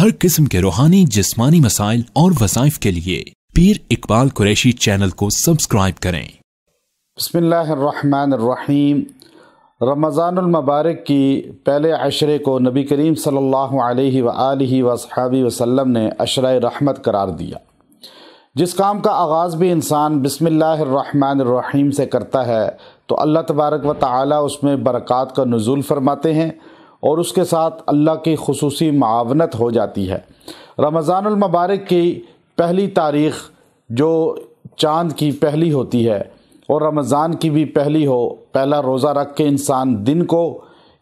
ہر قسم کے روحانی جسمانی مسائل اور وظائف کے لیے پیر اقبال قریشی چینل کو سبسکرائب کریں۔ بسم اللہ الرحمن الرحیم۔ رمضان المبارک کی پہلے عشرے کو نبی کریم صلی اللہ علیہ وآلہ وصحبہ وسلم نے عشرہ رحمت قرار دیا۔ جس کام کا آغاز بھی انسان بسم اللہ الرحمن الرحیم سے کرتا ہے تو اللہ تبارک و تعالی اس میں برکات کا نزول فرماتے ہیں اور اس کے ساتھ اللہ کی خصوصی معاونت ہو جاتی ہے۔ رمضان المبارک کی پہلی تاریخ جو چاند کی پہلی ہوتی ہے اور رمضان کی بھی پہلی ہو، پہلا روزہ رکھ کے انسان دن کو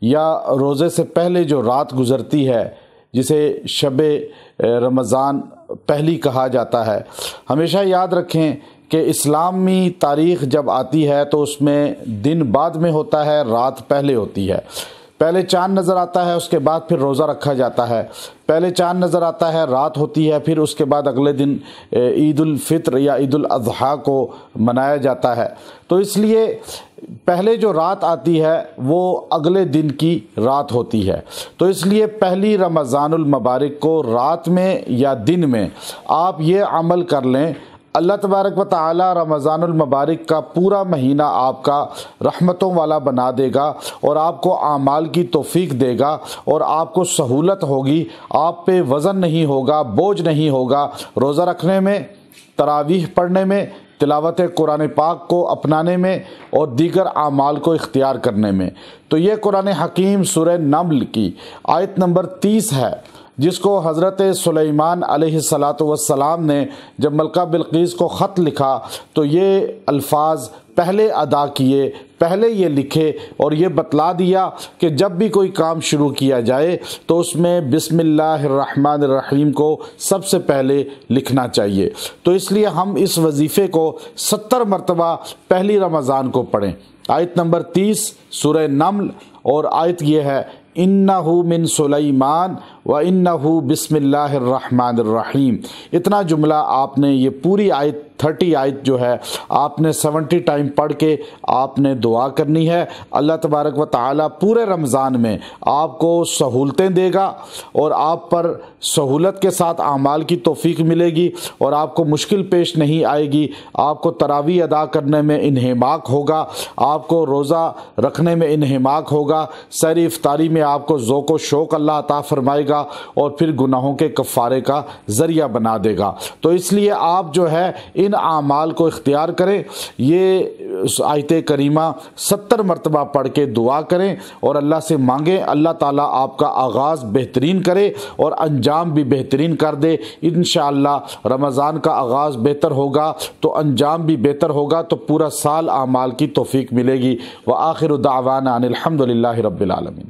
یا روزے سے پہلے جو رات گزرتی ہے جسے شب رمضان پہلی کہا جاتا ہے، ہمیشہ یاد رکھیں کہ اسلامی تاریخ جب آتی ہے تو اس میں دن بعد میں ہوتا ہے، رات پہلے ہوتی ہے۔ پہلے چاند نظر آتا ہے، اس کے بعد پھر روزہ رکھا جاتا ہے۔ پہلے چاند نظر آتا ہے، رات ہوتی ہے، پھر اس کے بعد اگلے دن عید الفطر یا عید الاضحیٰ کو منایا جاتا ہے۔ تو اس لیے پہلے جو رات آتی ہے وہ اگلے دن کی رات ہوتی ہے۔ تو اس لیے پہلی رمضان المبارک کو رات میں یا دن میں آپ یہ عمل کر لیں، اللہ تبارک و تعالی رمضان المبارک کا پورا مہینہ آپ کا رحمتوں والا بنا دے گا اور آپ کو اعمال کی توفیق دے گا اور آپ کو سہولت ہوگی، آپ پہ وزن نہیں ہوگا، بوجھ نہیں ہوگا روزہ رکھنے میں، تراویح پڑھنے میں، تلاوت قرآن پاک کو اپنانے میں اور دیگر اعمال کو اختیار کرنے میں۔ تو یہ قرآن حکیم سورہ نمل کی آیت نمبر 30 ہے، جس کو حضرت سلیمان علیہ السلام نے جب ملکہ بلقیس کو خط لکھا تو یہ الفاظ پہلے ادا کیے، پہلے یہ لکھے اور یہ بتلا دیا کہ جب بھی کوئی کام شروع کیا جائے تو اس میں بسم اللہ الرحمن الرحیم کو سب سے پہلے لکھنا چاہیے۔ تو اس لیے ہم اس وظیفے کو 70 مرتبہ پہلی رمضان کو پڑھیں۔ آیت نمبر 30 سورہ نمل اور آیت یہ ہے انہ من سلیمان و انہ بسم اللہ الرحمن الرحیم۔ اتنا جملہ آپ نے یہ پوری آیت 30 آیت جو ہے آپ نے 70 ٹائم پڑھ کے آپ نے دعا کرنی ہے۔ اللہ تبارک و تعالی پورے رمضان میں آپ کو سہولتیں دے گا اور آپ پر سہولت کے ساتھ اعمال کی توفیق ملے گی اور آپ کو مشکل پیش نہیں آئے گی۔ آپ کو تراویح ادا کرنے میں انہماک ہوگا، آپ کو روزہ رکھنے میں انہماک ہوگا، سحری افطاری میں آپ کو ذوق و شوق اللہ عطا فرمائے گا اور پھر گناہوں کے کفارے کا ذریعہ بنا دے گا۔ تو اس لیے آپ جو ہے ان اعمال کو اختیار کریں، یہ آیت کریمہ 70 مرتبہ پڑھ کے دعا کریں اور اللہ سے مانگیں اللہ تعالیٰ آپ کا آغاز بہترین کرے اور انجام بھی بہترین کر دے۔ انشاءاللہ رمضان کا آغاز بہتر ہوگا تو انجام بھی بہتر ہوگا، تو پورا سال اعمال کی توفیق ملے گی۔ وآخر دعوانا ان الحمد للہ رب العالمین۔